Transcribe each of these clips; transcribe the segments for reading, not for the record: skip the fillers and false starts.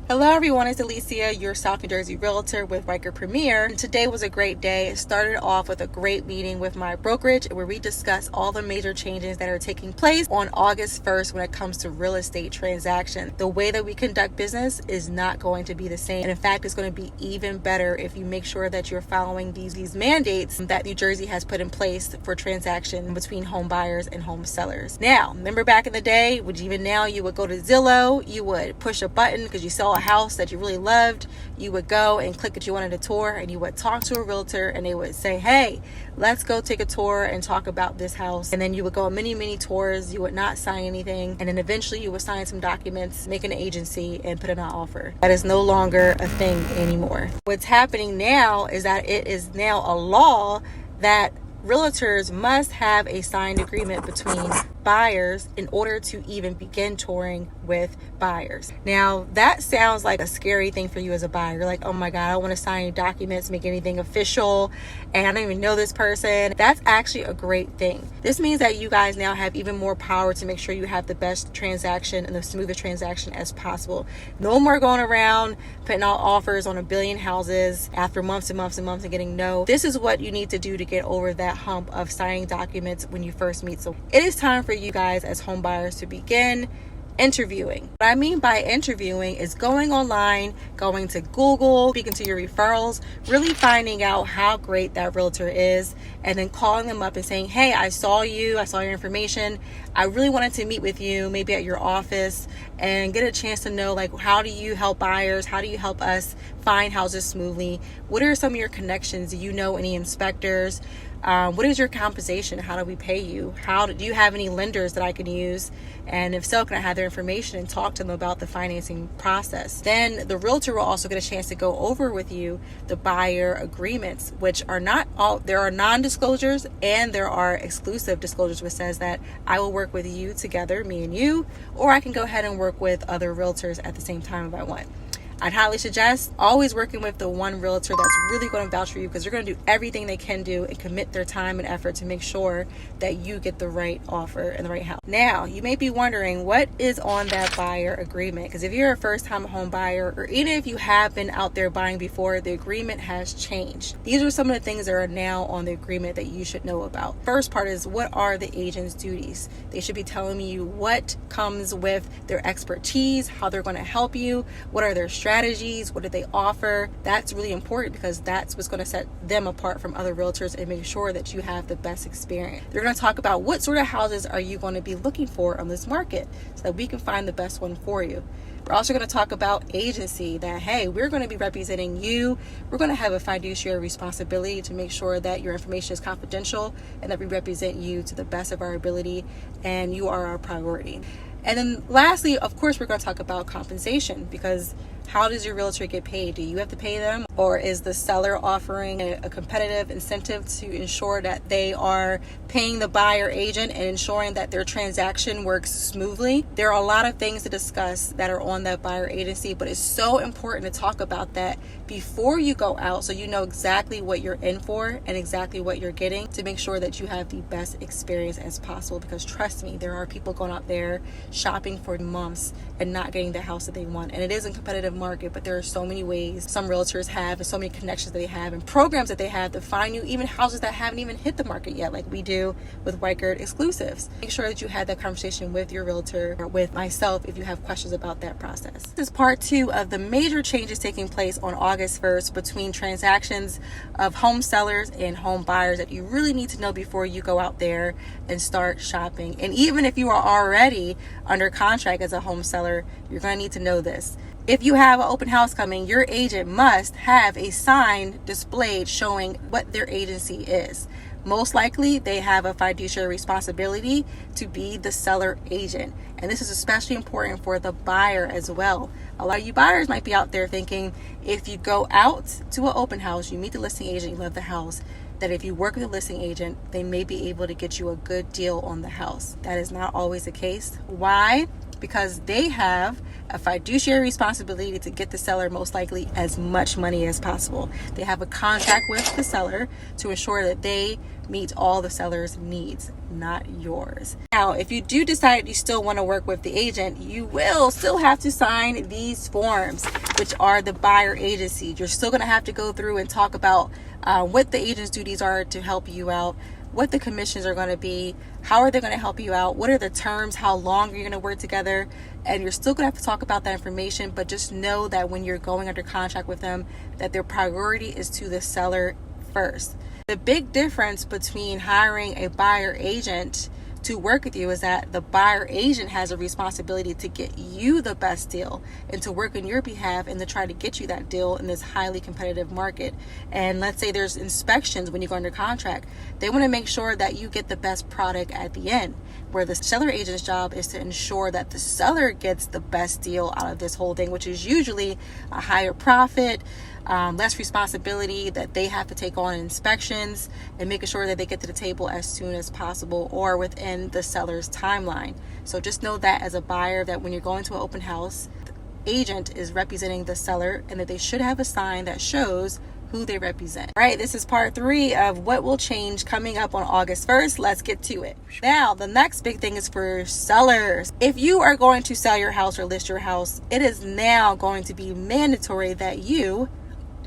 Hello everyone, it's Delicia, your South New Jersey realtor with Weichert Premier. Today was a great day. It started off with a great meeting with my brokerage where we discussed all the major changes that are taking place on August 1st when it comes to real estate transactions. The way that we conduct business is not going to be the same. And in fact, it's going to be even better if you make sure that you're following these mandates that New Jersey has put in place for transaction between home buyers and home sellers. Now, remember back in the day, which even now you would go to Zillow, you would push a button because you saw a house that you really loved, you would go and click that you wanted a tour, and you would talk to a realtor and they would say, hey, let's go take a tour and talk about this house. And then you would go on many tours, you would not sign anything, and then eventually you would sign some documents, make an agency, and put in an offer. That is no longer a thing anymore. What's happening now is that it is now a law that realtors must have a signed agreement between buyers in order to even begin touring with buyers. Now, that sounds like a scary thing for you as a buyer. You're like, oh my God, I don't want to sign any documents, make anything official, and I don't even know this person. That's actually a great thing. This means that you guys now have even more power to make sure you have the best transaction and the smoothest transaction as possible. No more going around putting out offers on a billion houses after months and months and getting no. This is what you need to do to get over that hump of signing documents when you first meet. So it is time for you guys as home buyers to begin interviewing. What I mean by interviewing is going online, going to Google, speaking to your referrals, really finding out how great that realtor is, and then calling them up and saying, hey, I saw your information. I really wanted to meet with you, maybe at your office, and get a chance to know, like, how do you help buyers? How do you help us find houses smoothly? What are some of your connections? Do you know any inspectors? What is your compensation? How do we pay you? Do you have any lenders that I can use? And if so, can I have their information and talk to them about the financing process? Then the realtor will also get a chance to go over with you the buyer agreements, which are not all, there are non-disclosures and there are exclusive disclosures, which says that I will work with you together, me and you, or I can go ahead and work with other realtors at the same time if I want. I'd highly suggest always working with the one realtor that's really going to vouch for you, because they're going to do everything they can do and commit their time and effort to make sure that you get the right offer and the right house. Now, you may be wondering what is on that buyer agreement, because if you're a first-time home buyer, or even if you have been out there buying before, the agreement has changed. These are some of the things that are now on the agreement that you should know about. First part is, what are the agent's duties? They should be telling you what comes with their expertise, how they're going to help you, what are their strategies, what do they offer. That's really important, because that's what's going to set them apart from other realtors and make sure that you have the best experience. They're going to talk about what sort of houses are you going to be looking for on this market so that we can find the best one for you. We're also going to talk about agency, that, hey, we're going to be representing you. We're going to have a fiduciary responsibility to make sure that your information is confidential and that we represent you to the best of our ability, and you are our priority. And then lastly, of course, we're going to talk about compensation, because how does your realtor get paid? Do you have to pay them, or is the seller offering a competitive incentive to ensure that they are paying the buyer agent and ensuring that their transaction works smoothly? There are a lot of things to discuss that are on that buyer agency, but it's so important to talk about that before you go out, so you know exactly what you're in for and exactly what you're getting, to make sure that you have the best experience as possible. Because trust me, there are people going out there shopping for months and not getting the house that they want. And it is a competitive market, but there are so many ways some realtors have and so many connections that they have and programs that they have to find you even houses that haven't even hit the market yet, like we do with Weichert exclusives. Make sure that you had that conversation with your realtor or with myself if you have questions about that process. This is part 2 of the major changes taking place on August 1st between transactions of home sellers and home buyers that you really need to know before you go out there and start shopping. And even if you are already under contract as a home seller, you're going to need to know this. If you have an open house coming, your agent must have a sign displayed showing what their agency is. Most likely, they have a fiduciary responsibility to be the seller agent. And this is especially important for the buyer as well. A lot of you buyers might be out there thinking, if you go out to an open house, you meet the listing agent, you love the house, that if you work with a listing agent, they may be able to get you a good deal on the house. That is not always the case. Why? because they have a fiduciary responsibility to get the seller most likely as much money as possible. They have a contract with the seller to ensure that they meet all the seller's needs, not yours. Now, if you do decide you still want to work with the agent, you will still have to sign these forms, which are the buyer agency. You're still going to have to go through and talk about what the agent's duties are to help you out, what the commissions are going to be, how are they going to help you out, what are the terms, how long are you going to work together, and you're still going to have to talk about that information. But just know that when you're going under contract with them, that their priority is to the seller first. The big difference between hiring a buyer agent to work with you is that the buyer agent has a responsibility to get you the best deal and to work on your behalf and to try to get you that deal in this highly competitive market. And let's say there's inspections when you go under contract. They want to make sure that you get the best product at the end, where the seller agent's job is to ensure that the seller gets the best deal out of this whole thing, which is usually a higher profit, less responsibility that they have to take on inspections, and making sure that they get to the table as soon as possible or within the seller's timeline. So just know that as a buyer, that when you're going to an open house, the agent is representing the seller and that they should have a sign that shows who they represent. All right, this is part 3 of what will change coming up on August 1st. Let's get to it. Now, the next big thing is for sellers. If you are going to sell your house or list your house, it is now going to be mandatory that you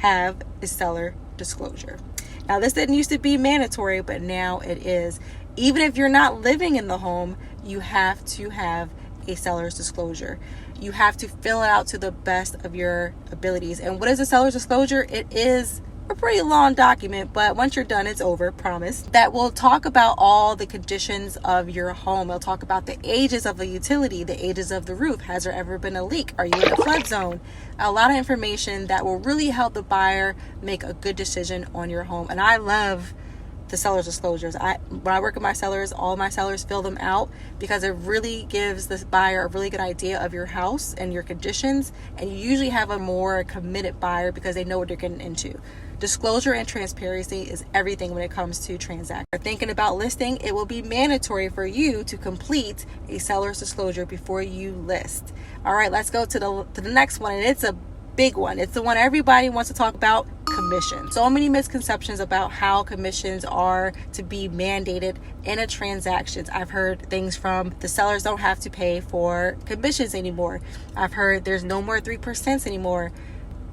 have a seller disclosure. Now, this didn't used to be mandatory, but now it is. Even if you're not living in the home, you have to have a seller's disclosure. You have to fill it out to the best of your abilities. And what is a seller's disclosure? It is a pretty long document, but once you're done, it's over, promise. That will talk about all the conditions of your home. It'll talk about the ages of the utility, the ages of the roof. Has there ever been a leak? Are you in a flood zone? A lot of information that will really help the buyer make a good decision on your home. And I love the seller's disclosures. When I work with my sellers, all my sellers fill them out because it really gives the buyer a really good idea of your house and your conditions. And you usually have a more committed buyer because they know what they're getting into. Disclosure and transparency is everything when it comes to transacting. If you're thinking about listing, it will be mandatory for you to complete a seller's disclosure before you list. All right, let's go to the next one, and it's a big one. It's the one everybody wants to talk about: commission. So many misconceptions about how commissions are to be mandated in a transaction. I've heard things from the sellers don't have to pay for commissions anymore. I've heard there's no more 3% anymore.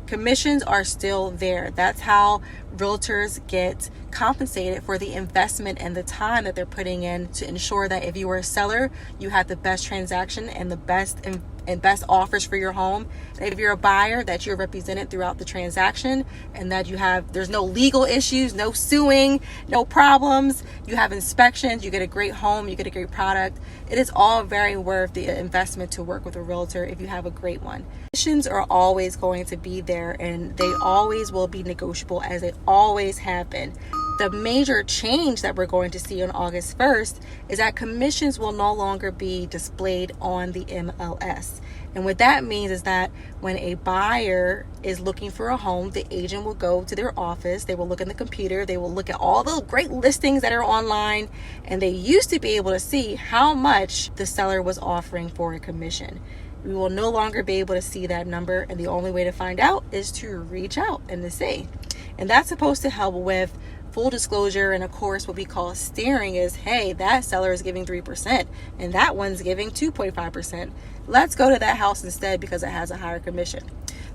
Commissions are still there. That's how realtors get compensated for the investment and the time that they're putting in to ensure that if you are a seller, you have the best transaction and the best offers for your home. And if you're a buyer, that you're represented throughout the transaction and that there's no legal issues, no suing, no problems. You have inspections, you get a great home, you get a great product. It is all very worth the investment to work with a realtor if you have a great one. Commissions are always going to be there, and they always will be negotiable, as they always have been. The major change that we're going to see on August 1st is that commissions will no longer be displayed on the MLS. And what that means is that when a buyer is looking for a home, the agent will go to their office, they will look in the computer, they will look at all the great listings that are online, and they used to be able to see how much the seller was offering for a commission. We will no longer be able to see that number, and the only way to find out is to reach out and to see. And that's supposed to help with full disclosure, and of course what we call steering is, hey, that seller is giving 3% and that one's giving 2.5%. Let's go to that house instead because it has a higher commission.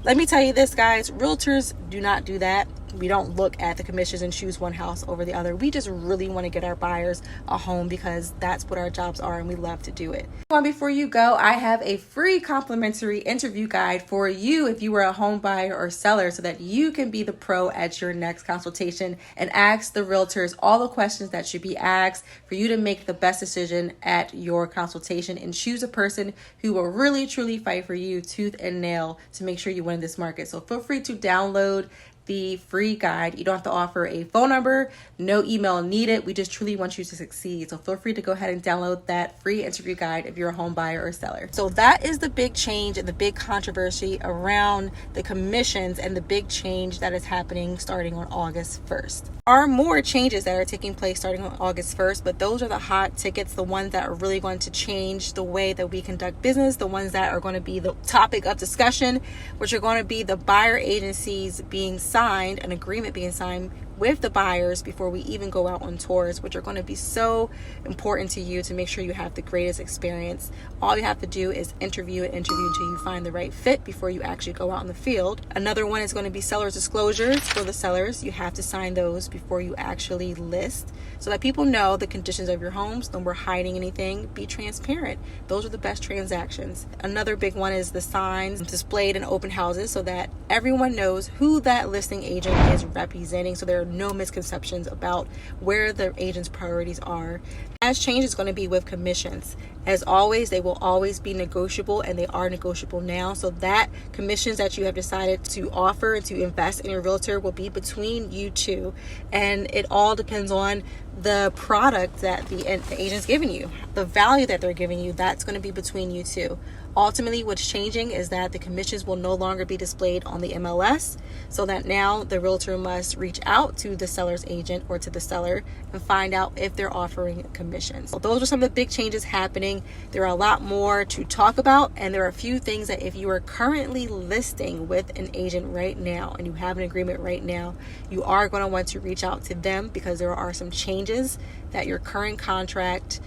Let me tell you this, guys, realtors do not do that. We don't look at the commissions and choose one house over the other. We just really want to get our buyers a home because that's what our jobs are, and we love to do it. Before you go, I have a free complimentary interview guide for you if you are a home buyer or seller, so that you can be the pro at your next consultation and ask the realtors all the questions that should be asked for you to make the best decision at your consultation and choose a person who will really truly fight for you tooth and nail to make sure you win this market. So feel free to download the free guide. You don't have to offer a phone number, no email needed. We just truly want you to succeed. So feel free to go ahead and download that free interview guide if you're a home buyer or seller. So that is the big change and the big controversy around the commissions and the big change that is happening starting on August 1st. There are more changes that are taking place starting on August 1st, but those are the hot tickets, the ones that are really going to change the way that we conduct business, the ones that are going to be the topic of discussion, which are going to be the buyer agencies being signed, an agreement being signed with the buyers before we even go out on tours, which are going to be so important to you to make sure you have the greatest experience. All you have to do is interview until you find the right fit before you actually go out in the field. Another one is going to be seller's disclosures for the sellers. You have to sign those before you actually list so that people know the conditions of your homes. No more hiding anything. Be transparent. Those are the best transactions. Another big one is the signs displayed in open houses so that everyone knows who that listing agent is representing, so there are no misconceptions about where the agent's priorities are. As change is going to be with commissions. As always, they will always be negotiable, and they are negotiable now. So that commissions that you have decided to offer and to invest in your realtor will be between you two. And it all depends on the product that the agent's giving you, the value that they're giving you. That's going to be between you two. Ultimately, what's changing is that the commissions will no longer be displayed on the MLS, so that now the realtor must reach out to the seller's agent or to the seller and find out if they're offering commissions. So those are some of the big changes happening. There are a lot more to talk about, and there are a few things that if you are currently listing with an agent right now and you have an agreement right now, you are going to want to reach out to them because there are some changes that your current contract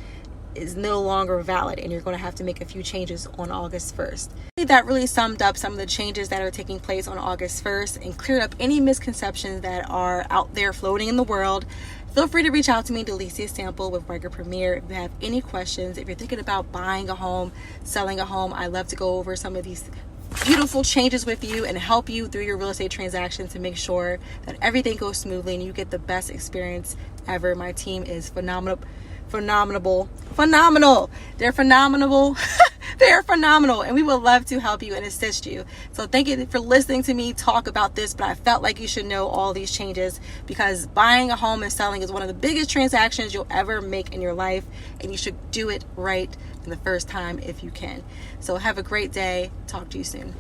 is no longer valid, and you're going to have to make a few changes on August 1st. That really summed up some of the changes that are taking place on August 1st and cleared up any misconceptions that are out there floating in the world. Feel free to reach out to me, Delicia Sample with Weichert Premier, if you have any questions. If you're thinking about buying a home, selling a home, I love to go over some of these beautiful changes with you and help you through your real estate transactions to make sure that everything goes smoothly and you get the best experience ever. My team is phenomenal. They're phenomenal. They're phenomenal, and we would love to help you and assist you. So thank you for listening to me talk about this, but I felt like you should know all these changes because buying a home and selling is one of the biggest transactions you'll ever make in your life, and you should do it right in the first time if you can. So have a great day. Talk to you soon.